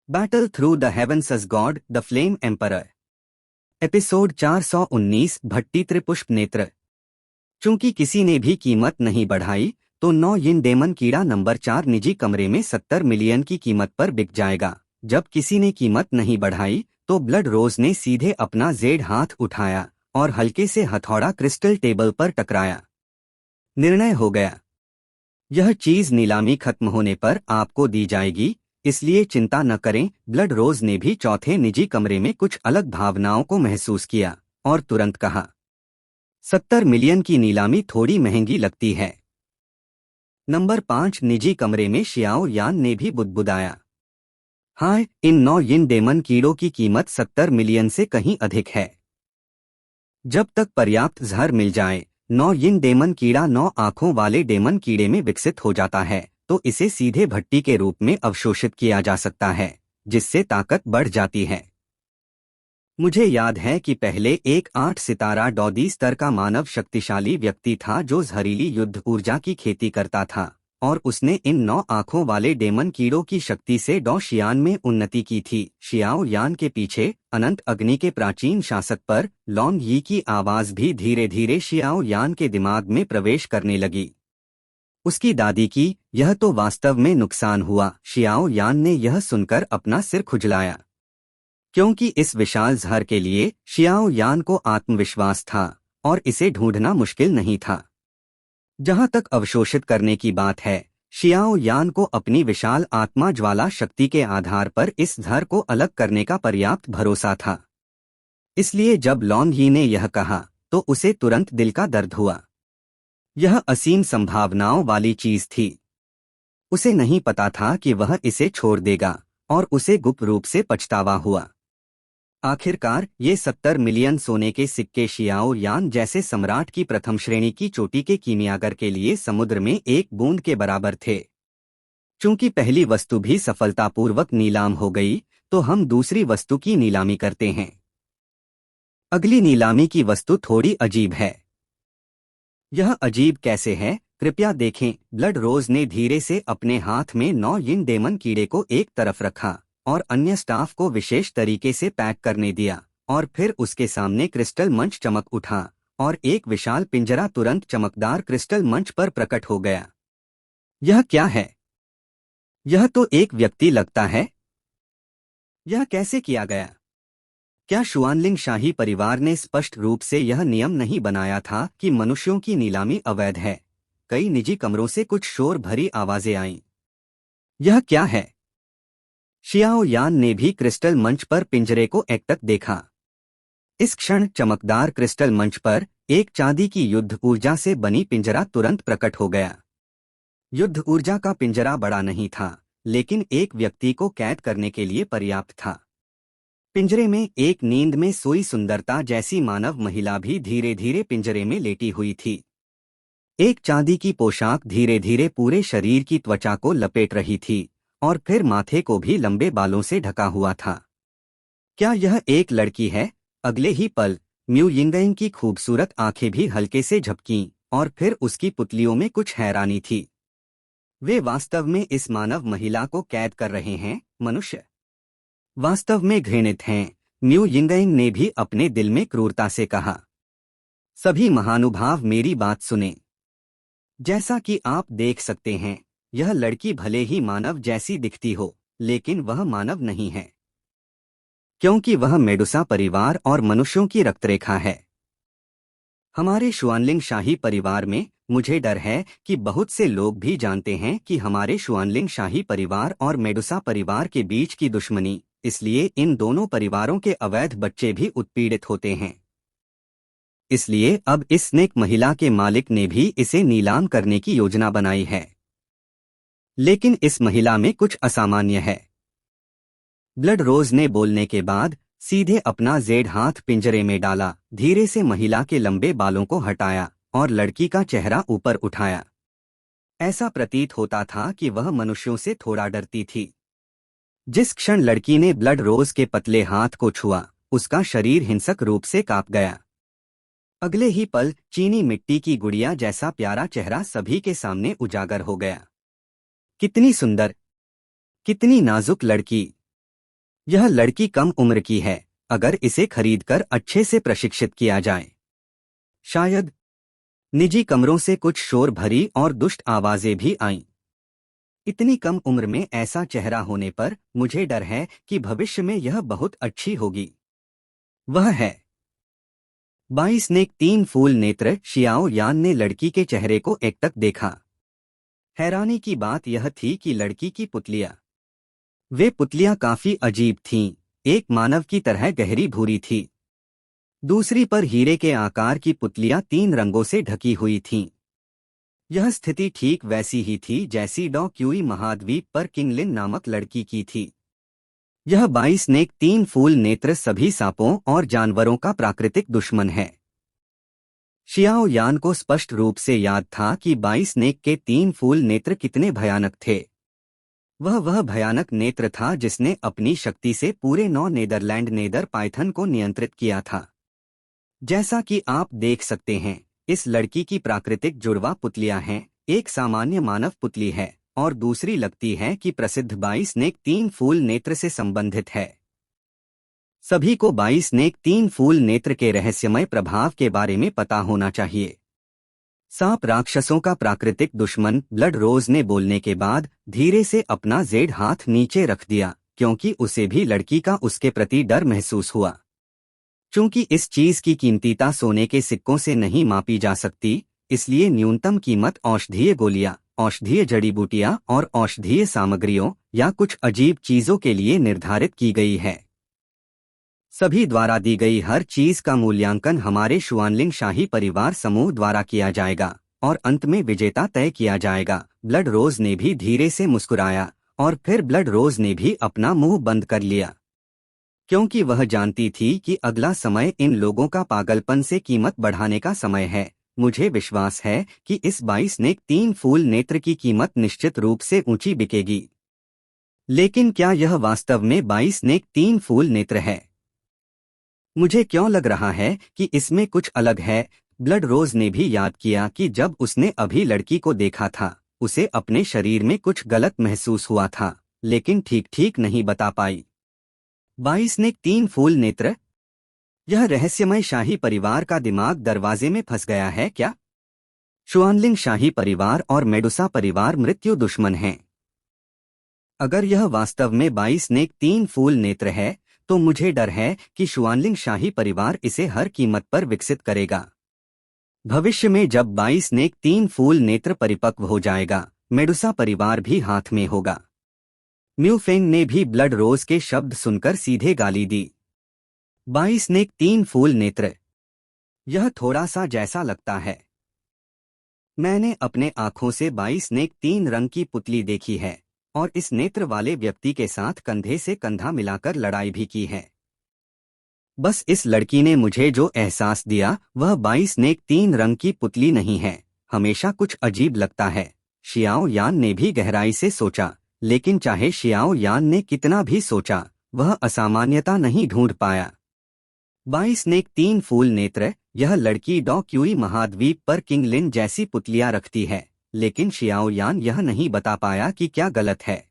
Battle through the heavens as god the flame emperor. Episode 419 भट्टी त्रिपुष्प नेत्र। चूंकि किसी ने भी कीमत नहीं बढ़ाई तो 9 यिन डेमन कीड़ा नंबर 4 निजी कमरे में 70 मिलियन की कीमत पर बिक जाएगा। जब किसी ने कीमत नहीं बढ़ाई तो ब्लड रोज ने सीधे अपना जेड हाथ उठाया और हल्के से हथौड़ा क्रिस्टल टेबल पर टकराया। निर्णय हो गया, यह चीज नीलामी खत्म होने पर आपको दी जाएगी, इसलिए चिंता न करें। ब्लड रोज ने भी चौथे निजी कमरे में कुछ अलग भावनाओं को महसूस किया और तुरंत कहा, 70 मिलियन की नीलामी थोड़ी महंगी लगती है। नंबर 5 निजी कमरे में शियाओ यान ने भी बुदबुदाया, हाँ, इन 9 यिन डेमन कीड़ों की कीमत 70 मिलियन से कहीं अधिक है। जब तक पर्याप्त जहर मिल जाए, 9 यिन डेमन कीड़ा 9 आंखों वाले डेमन कीड़े में विकसित हो जाता है तो इसे सीधे भट्टी के रूप में अवशोषित किया जा सकता है, जिससे ताकत बढ़ जाती है। मुझे याद है कि पहले एक 8 सितारा डॉदी स्तर का मानव शक्तिशाली व्यक्ति था जो जहरीली युद्ध ऊर्जा की खेती करता था, और उसने इन 9 आंखों वाले डेमन कीड़ों की शक्ति से डॉ शियान में उन्नति की थी। शियाओ यान के पीछे अनंत अग्नि के प्राचीन शासक पर लॉन्ग यी की आवाज भी धीरे धीरे शियाओ यान के दिमाग में प्रवेश करने लगी। उसकी दादी की, यह तो वास्तव में नुकसान हुआ। शियाओ यान ने यह सुनकर अपना सिर खुजलाया, क्योंकि इस विशाल जहर के लिए शियाओ यान को आत्मविश्वास था और इसे ढूंढना मुश्किल नहीं था। जहां तक अवशोषित करने की बात है, शियाओ यान को अपनी विशाल आत्मा ज्वाला शक्ति के आधार पर इस जहर को अलग करने का पर्याप्त भरोसा था। इसलिए जब लॉन्ग ही ने यह कहा तो उसे तुरंत दिल का दर्द हुआ। यह असीम संभावनाओं वाली चीज थी। उसे नहीं पता था कि वह इसे छोड़ देगा और उसे गुप्त रूप से पछतावा हुआ। आखिरकार ये 70 मिलियन सोने के सिक्के शियाओ यान जैसे सम्राट की प्रथम श्रेणी की चोटी के कीमियागर के लिए समुद्र में एक बूंद के बराबर थे। चूंकि पहली वस्तु भी सफलतापूर्वक नीलाम हो गई तो हम दूसरी वस्तु की नीलामी करते हैं। अगली नीलामी की वस्तु थोड़ी अजीब है। यह अजीब कैसे है, कृपया देखें। ब्लड रोज ने धीरे से अपने हाथ में 9 यिन डेमन कीड़े को एक तरफ रखा और अन्य स्टाफ को विशेष तरीके से पैक करने दिया, और फिर उसके सामने क्रिस्टल मंच चमक उठा और एक विशाल पिंजरा तुरंत चमकदार क्रिस्टल मंच पर प्रकट हो गया। यह क्या है? यह तो एक व्यक्ति लगता है। यह कैसे किया गया? क्या शुआनलिंग शाही परिवार ने स्पष्ट रूप से यह नियम नहीं बनाया था कि मनुष्यों की नीलामी अवैध है? कई निजी कमरों से कुछ शोर भरी आवाजें आईं। यह क्या है? शियाओ यान ने भी क्रिस्टल मंच पर पिंजरे को एकटक देखा। इस क्षण चमकदार क्रिस्टल मंच पर एक चांदी की युद्ध ऊर्जा से बनी पिंजरा तुरंत प्रकट हो गया। युद्ध ऊर्जा का पिंजरा बड़ा नहीं था, लेकिन एक व्यक्ति को कैद करने के लिए पर्याप्त था। पिंजरे में एक नींद में सोई सुंदरता जैसी मानव महिला भी धीरे धीरे पिंजरे में लेटी हुई थी। एक चांदी की पोशाक धीरे धीरे पूरे शरीर की त्वचा को लपेट रही थी और फिर माथे को भी लंबे बालों से ढका हुआ था। क्या यह एक लड़की है? अगले ही पल म्यू यिंगयिंग की खूबसूरत आंखें भी हल्के से झपकीं और फिर उसकी पुतलियों में कुछ हैरानी थी। वे वास्तव में इस मानव महिला को कैद कर रहे हैं। मनुष्य वास्तव में घृणित हैं, म्यू यिंगयिंग ने भी अपने दिल में क्रूरता से कहा। सभी महानुभाव मेरी बात सुने। जैसा कि आप देख सकते हैं, यह लड़की भले ही मानव जैसी दिखती हो, लेकिन वह मानव नहीं है, क्योंकि वह मेडुसा परिवार और मनुष्यों की रक्तरेखा है। हमारे शुआनलिंग शाही परिवार में मुझे डर है कि बहुत से लोग भी जानते हैं कि हमारे शुआनलिंग शाही परिवार और मेडुसा परिवार के बीच की दुश्मनी, इसलिए इन दोनों परिवारों के अवैध बच्चे भी उत्पीड़ित होते हैं। इसलिए अब इस नेक महिला के मालिक ने भी इसे नीलाम करने की योजना बनाई है। लेकिन इस महिला में कुछ असामान्य है। ब्लड रोज ने बोलने के बाद सीधे अपना जेड हाथ पिंजरे में डाला, धीरे से महिला के लंबे बालों को हटाया और लड़की का चेहरा ऊपर उठाया। ऐसा प्रतीत होता था कि वह मनुष्यों से थोड़ा डरती थी। जिस क्षण लड़की ने ब्लड रोज के पतले हाथ को छुआ, उसका शरीर हिंसक रूप से कांप गया। अगले ही पल चीनी मिट्टी की गुड़िया जैसा प्यारा चेहरा सभी के सामने उजागर हो गया। कितनी सुंदर, कितनी नाजुक लड़की! यह लड़की कम उम्र की है, अगर इसे खरीदकर अच्छे से प्रशिक्षित किया जाए। शायद। निजी कमरों से कुछ शोर भरी और दुष्ट आवाजें भी आईं। इतनी कम उम्र में ऐसा चेहरा होने पर मुझे डर है कि भविष्य में यह बहुत अच्छी होगी। वह है 22 ने 3 फूल नेत्र। शियाओ यान ने लड़की के चेहरे को एकटक देखा। हैरानी की बात यह थी कि लड़की की पुतलियां, वे पुतलियां काफी अजीब थीं। एक मानव की तरह गहरी भूरी थी। दूसरी पर हीरे के आकार की पुतलियां 3 रंगों से ढकी हुई थीं। यह स्थिति ठीक वैसी ही थी जैसी डॉ क्यूई महाद्वीप पर किंगलिन नामक लड़की की थी। यह 22 नेक 3 फूल नेत्र सभी सांपों और जानवरों का प्राकृतिक दुश्मन है। शियाओ यान को स्पष्ट रूप से याद था कि 22 नेक के 3 फूल नेत्र कितने भयानक थे। वह भयानक नेत्र था जिसने अपनी शक्ति से पूरे 9 नेदरलैंड नेदर पाइथन को नियंत्रित किया था। जैसा कि आप देख सकते हैं, इस लड़की की प्राकृतिक जुड़वा पुतलियां हैं। एक सामान्य मानव पुतली है और दूसरी लगती है कि प्रसिद्ध 22 नेक 3 फूल नेत्र से संबंधित है। सभी को 22 नेक 3 फूल नेत्र के रहस्यमय प्रभाव के बारे में पता होना चाहिए। सांप राक्षसों का प्राकृतिक दुश्मन ब्लड रोज ने बोलने के बाद धीरे से अपना जेड हाथ नीचे रख दिया, क्योंकि उसे भी लड़की का उसके प्रति डर महसूस हुआ। चूंकि इस चीज की कीमतीता सोने के सिक्कों से नहीं मापी जा सकती, इसलिए न्यूनतम कीमत औषधीय गोलियां, औषधीय जड़ी बूटियां और औषधीय सामग्रियों या कुछ अजीब चीजों के लिए निर्धारित की गई है। सभी द्वारा दी गई हर चीज का मूल्यांकन हमारे शुआनलिंग शाही परिवार समूह द्वारा किया जाएगा और अंत में विजेता तय किया जाएगा। ब्लड रोज ने भी धीरे से मुस्कुराया और फिर ब्लड रोज ने भी अपना मुंह बंद कर लिया, क्योंकि वह जानती थी कि अगला समय इन लोगों का पागलपन से कीमत बढ़ाने का समय है। मुझे विश्वास है कि इस 22 नेक 3 फूल नेत्र की कीमत निश्चित रूप से ऊंची बिकेगी। लेकिन क्या यह वास्तव में 22 नेक 3 फूल नेत्र है? मुझे क्यों लग रहा है कि इसमें कुछ अलग है। ब्लड रोज ने भी याद किया कि जब उसने अभी लड़की को देखा था, उसे अपने शरीर में कुछ गलत महसूस हुआ था, लेकिन ठीक नहीं बता पाई। 22 नेक 3 फूल नेत्र। यह रहस्यमय शाही परिवार का दिमाग दरवाजे में फंस गया है क्या? शुआनलिंग शाही परिवार और मेडुसा परिवार मृत्यु दुश्मन हैं। अगर यह वास्तव में 22 नेक 3 फूल नेत्र है, तो मुझे डर है कि शुआनलिंग शाही परिवार इसे हर कीमत पर विकसित करेगा। भविष्य में जब 22 नेक 3 फूल नेत्र परिपक्व हो जाएगा, मेडुसा परिवार भी हाथ में होगा। म्यूफेंग ने भी ब्लड रोज के शब्द सुनकर सीधे गाली दी। 22 नेक 3 फूल नेत्र। यह थोड़ा सा जैसा लगता है। मैंने अपने आंखों से 22 नेक 3 रंग की पुतली देखी है और इस नेत्र वाले व्यक्ति के साथ कंधे से कंधा मिलाकर लड़ाई भी की है। बस इस लड़की ने मुझे जो एहसास दिया वह 22 नेक 3 रंग की पुतली नहीं है। हमेशा कुछ अजीब लगता है। शियाओ यान ने भी गहराई से सोचा, लेकिन चाहे शियाओ यान ने कितना भी सोचा, वह असामान्यता नहीं ढूंढ पाया। 22 नेक 3 फूल नेत्र। यह लड़की डॉ क्यूई महाद्वीप पर किंगलिन जैसी पुतलियां रखती है, लेकिन शियाओ यान यह नहीं बता पाया कि क्या गलत है।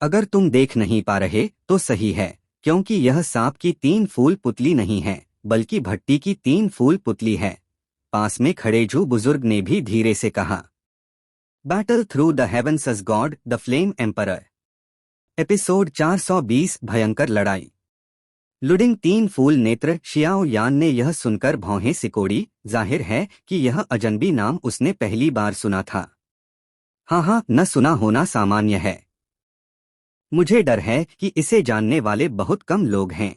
अगर तुम देख नहीं पा रहे तो सही है, क्योंकि यह सांप की 3 फूल पुतली नहीं है, बल्कि भट्टी की 3 फूल पुतली है। पास में खड़े जू बुजुर्ग ने भी धीरे से कहा। Battle through the heavens as god the flame emperor. Episode 420 भयंकर लड़ाई। लुडिंग 3 फूल नेत्र। शियाओ यान ने यह सुनकर भौहें सिकोड़ी। जाहिर है कि यह अजनबी नाम उसने पहली बार सुना था। हाँ, न सुना होना सामान्य है। मुझे डर है कि इसे जानने वाले बहुत कम लोग हैं।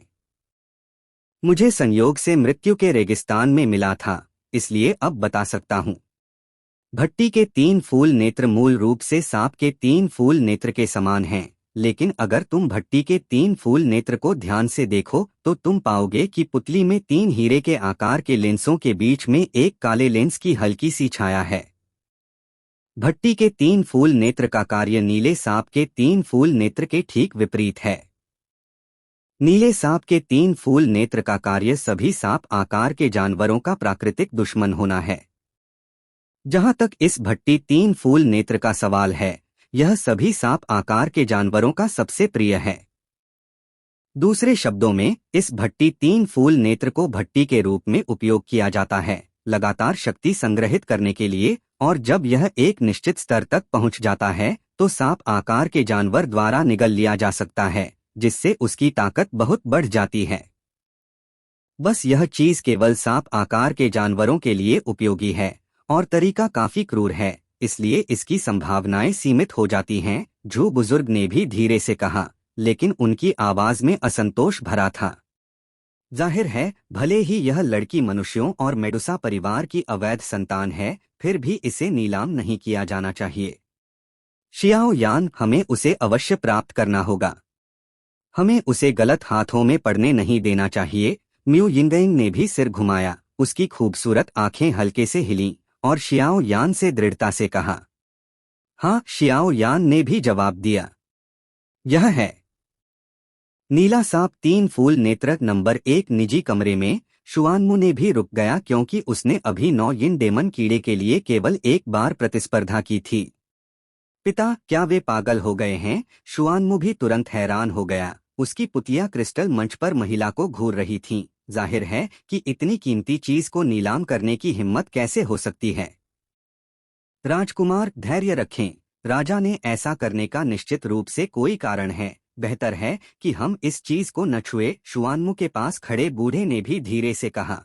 मुझे संयोग से मृत्यु के रेगिस्तान में मिला था, इसलिए अब बता सकता हूँ। भट्टी के 3 फूल नेत्र मूल रूप से सांप के 3 फूल नेत्र के समान हैं, लेकिन अगर तुम भट्टी के 3 फूल नेत्र को ध्यान से देखो तो तुम पाओगे कि पुतली में 3 हीरे के आकार के लेंसों के बीच में एक काले लेंस की हल्की सी छाया है। भट्टी के 3 फूल नेत्र का कार्य नीले सांप के 3 फूल नेत्र के ठीक विपरीत है। नीले सांप के 3 फूल नेत्र का कार्य सभी सांप आकार के जानवरों का प्राकृतिक दुश्मन होना है। जहां तक इस भट्टी 3 फूल नेत्र का सवाल है, यह सभी सांप आकार के जानवरों का सबसे प्रिय है। दूसरे शब्दों में इस भट्टी 3 फूल नेत्र को भट्टी के रूप में उपयोग किया जाता है लगातार शक्ति संग्रहित करने के लिए, और जब यह एक निश्चित स्तर तक पहुंच जाता है तो सांप आकार के जानवर द्वारा निगल लिया जा सकता है, जिससे उसकी ताकत बहुत बढ़ जाती है। बस यह चीज केवल सांप आकार के जानवरों के लिए उपयोगी है और तरीका काफी क्रूर है, इसलिए इसकी संभावनाएं सीमित हो जाती हैं। जो बुजुर्ग ने भी धीरे से कहा, लेकिन उनकी आवाज में असंतोष भरा था। जाहिर है, भले ही यह लड़की मनुष्यों और मेडुसा परिवार की अवैध संतान है, फिर भी इसे नीलाम नहीं किया जाना चाहिए। शियाओ यान, हमें उसे अवश्य प्राप्त करना होगा। हमें उसे गलत हाथों में पड़ने नहीं देना चाहिए। म्यू यिंगयिंग ने भी सिर घुमाया, उसकी खूबसूरत आंखें हल्के से हिलीं और शियाओ यान से दृढ़ता से कहा। हाँ, शियाओ यान ने भी जवाब दिया। यह है। नीला सांप 3 फूल नेत्र नंबर 1 निजी कमरे में। शुआनमू ने भी रुक गया क्योंकि उसने अभी 9 यिन डेमन कीड़े के लिए केवल एक बार प्रतिस्पर्धा की थी। पिता, क्या वे पागल हो गए हैं? शुआनमू भी तुरंत हैरान हो गया। उसकी पुतिया क्रिस्टल मंच पर महिला को घूर रही थीं। जाहिर है कि इतनी कीमती चीज को नीलाम करने की हिम्मत कैसे हो सकती है। राजकुमार, धैर्य रखें। राजा ने ऐसा करने का निश्चित रूप से कोई कारण है। बेहतर है कि हम इस चीज को न छुए, शुआनमू के पास खड़े बूढ़े ने भी धीरे से कहा।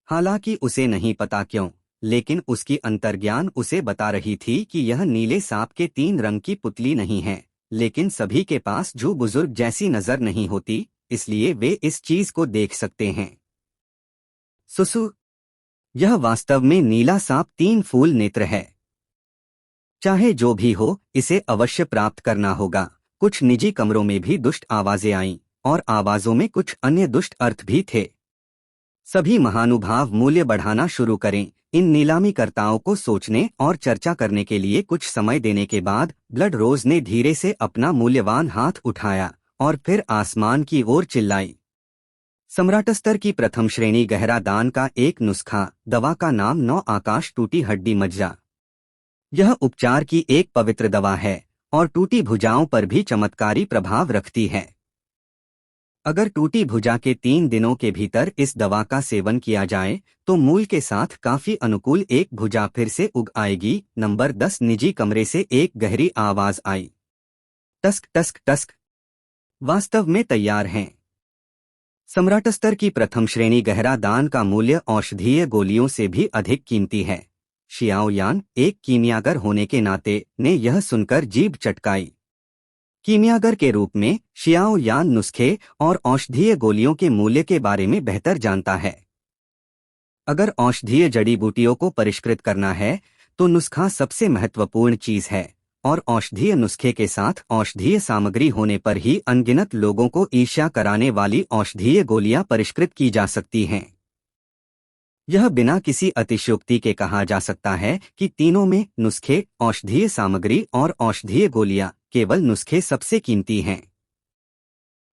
हालांकि उसे नहीं पता क्यों, लेकिन उसकी अंतर्ज्ञान उसे बता रही थी कि यह नीले सांप के 3 रंग की पुतली नहीं है। लेकिन सभी के पास जो बुजुर्ग जैसी नजर नहीं होती, इसलिए वे इस चीज को देख सकते हैं। सुसु, यह वास्तव में नीला सांप 3 फूल नेत्र है। चाहे जो भी हो, इसे अवश्य प्राप्त करना होगा। कुछ निजी कमरों में भी दुष्ट आवाजें आईं, और आवाजों में कुछ अन्य दुष्ट अर्थ भी थे। सभी महानुभाव मूल्य बढ़ाना शुरू करें। इन नीलामीकर्ताओं को सोचने और चर्चा करने के लिए कुछ समय देने के बाद ब्लड रोज ने धीरे से अपना मूल्यवान हाथ उठाया और फिर आसमान की ओर चिल्लाई। सम्राट स्तर की प्रथम श्रेणी गहरा दान का एक नुस्खा। दवा का नाम 9 आकाश टूटी हड्डी मज्जा। यह उपचार की एक पवित्र दवा है और टूटी भुजाओं पर भी चमत्कारी प्रभाव रखती है। अगर टूटी भुजा के 3 दिनों के भीतर इस दवा का सेवन किया जाए तो मूल के साथ काफी अनुकूल एक भुजा फिर से उग आएगी। नंबर 10 निजी कमरे से एक गहरी आवाज आई। Tusk tusk tusk. वास्तव में तैयार हैं। सम्राट स्तर की प्रथम श्रेणी गहरा दान का मूल्य औषधीय गोलियों से भी अधिक कीमती है। शियाओ यान, एक कीमियागर होने के नाते, ने यह सुनकर जीभ चटकाई। कीमियागर के रूप में शियाओ यान नुस्खे और औषधीय गोलियों के मूल्य के बारे में बेहतर जानता है। अगर औषधीय जड़ी बूटियों को परिष्कृत करना है तो नुस्खा सबसे महत्वपूर्ण चीज है, और औषधीय नुस्खे के साथ औषधीय सामग्री होने पर ही अनगिनत लोगों को ईर्ष्या कराने वाली औषधीय गोलियां परिष्कृत की जा सकती हैं। यह बिना किसी अतिशयोक्ति के कहा जा सकता है कि तीनों में नुस्खे, औषधीय सामग्री और औषधीय गोलियां, केवल नुस्खे सबसे कीमती हैं।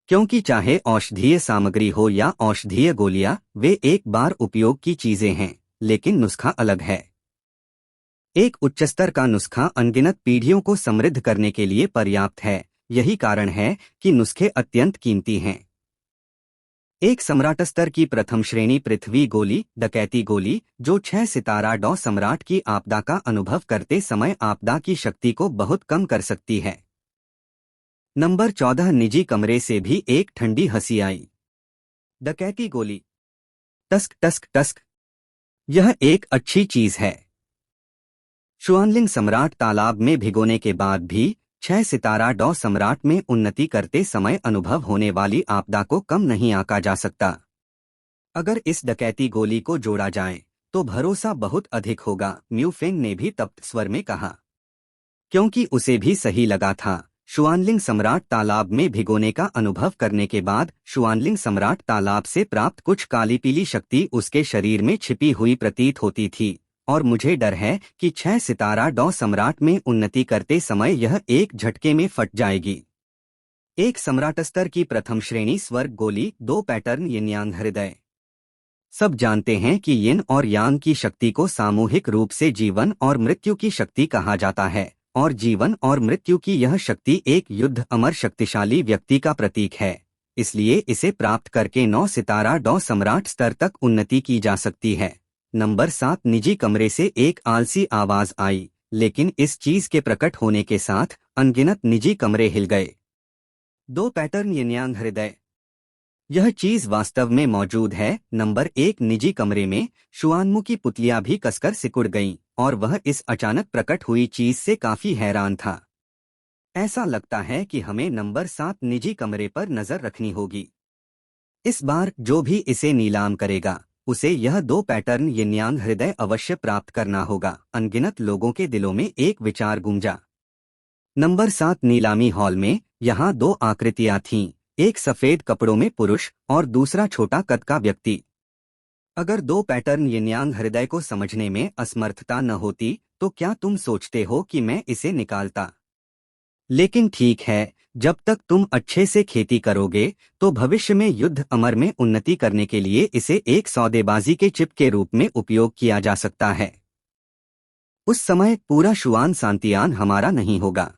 क्योंकि चाहे औषधीय सामग्री हो या औषधीय गोलियां, वे एक बार उपयोग की चीजें हैं, लेकिन नुस्खा अलग है। एक उच्च स्तर का नुस्खा अनगिनत पीढ़ियों को समृद्ध करने के लिए पर्याप्त है। यही कारण है कि नुस्खे अत्यंत कीमती हैं। एक सम्राट स्तर की प्रथम श्रेणी पृथ्वी गोली, डकैती गोली, जो 6 सितारा डॉ सम्राट की आपदा का अनुभव करते समय आपदा की शक्ति को बहुत कम कर सकती है। नंबर 14 निजी कमरे से भी एक ठंडी हंसी आई। डकैती गोली। Tusk tusk tusk. यह एक अच्छी चीज है। शुआनलिंग सम्राट तालाब में भिगोने के बाद भी 6 सितारा डॉ सम्राट में उन्नति करते समय अनुभव होने वाली आपदा को कम नहीं आंका जा सकता। अगर इस डकैती गोली को जोड़ा जाए तो भरोसा बहुत अधिक होगा, म्यू फेंग ने भी तप्त स्वर में कहा। क्योंकि उसे भी सही लगा था। शुआनलिंग सम्राट तालाब में भिगोने का अनुभव करने के बाद शुआनलिंग सम्राट तालाब से प्राप्त कुछ काली पीली शक्ति उसके शरीर में छिपी हुई प्रतीत होती थी, और मुझे डर है कि 6 सितारा डॉ सम्राट में उन्नति करते समय यह एक झटके में फट जाएगी। एक सम्राट स्तर की प्रथम श्रेणी स्वर्ग गोली, 2 पैटर्न यिन यांग हृदय। सब जानते हैं कि यिन और यांग की शक्ति को सामूहिक रूप से जीवन और मृत्यु की शक्ति कहा जाता है, और जीवन और मृत्यु की यह शक्ति एक युद्ध अमर शक्तिशाली व्यक्ति का प्रतीक है। इसलिए इसे प्राप्त करके 9 सितारा डॉ सम्राट स्तर तक उन्नति की जा सकती है। नंबर 7, निजी कमरे से एक आलसी आवाज आई, लेकिन इस चीज के प्रकट होने के साथ अनगिनत निजी कमरे हिल गए। 2 पैटर्न यिनयांग हृदय। यह चीज वास्तव में मौजूद है। नंबर 1, निजी कमरे में शुआनमू की पुतलियां भी कसकर सिकुड़ गईं और वह इस अचानक प्रकट हुई चीज से काफी हैरान था। ऐसा लगता है कि हमें नंबर 7 निजी कमरे पर नजर रखनी होगी। इस बार जो भी इसे नीलाम करेगा उसे यह 2 पैटर्न यिनयांग हृदय अवश्य प्राप्त करना होगा। अनगिनत लोगों के दिलों में एक विचार गूंजा। नंबर 7 नीलामी हॉल में यहाँ 2 आकृतियां थीं, एक सफेद कपड़ों में पुरुष और दूसरा छोटा कद का व्यक्ति। अगर 2 पैटर्न यिनयांग हृदय को समझने में असमर्थता न होती तो क्या तुम सोचते हो कि मैं इसे निकालता? लेकिन ठीक है, जब तक तुम अच्छे से खेती करोगे तो भविष्य में युद्ध अमर में उन्नति करने के लिए इसे एक सौदेबाजी के चिप के रूप में उपयोग किया जा सकता है। उस समय पूरा शुआन सांतियान हमारा नहीं होगा।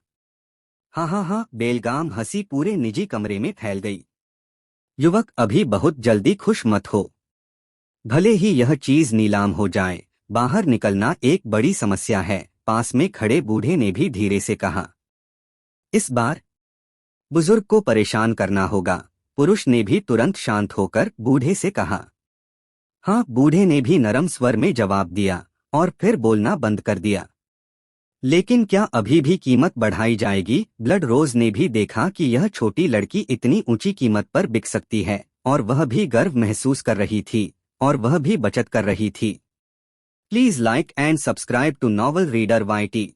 हाँ हाँ हाँ, बेलगाम हंसी पूरे निजी कमरे में फैल गई। युवक, अभी बहुत जल्दी खुश मत हो। भले ही यह चीज नीलाम हो जाए, बाहर निकलना एक बड़ी समस्या है, पास में खड़े बूढ़े ने भी धीरे से कहा। इस बार बुजुर्ग को परेशान करना होगा, पुरुष ने भी तुरंत शांत होकर बूढ़े से कहा। हाँ, बूढ़े ने भी नरम स्वर में जवाब दिया और फिर बोलना बंद कर दिया। लेकिन क्या अभी भी कीमत बढ़ाई जाएगी? ब्लड रोज ने भी देखा कि यह छोटी लड़की इतनी ऊंची कीमत पर बिक सकती है और वह भी गर्व महसूस कर रही थी और वह भी बचत कर रही थी। Please like and subscribe to novel reader YT।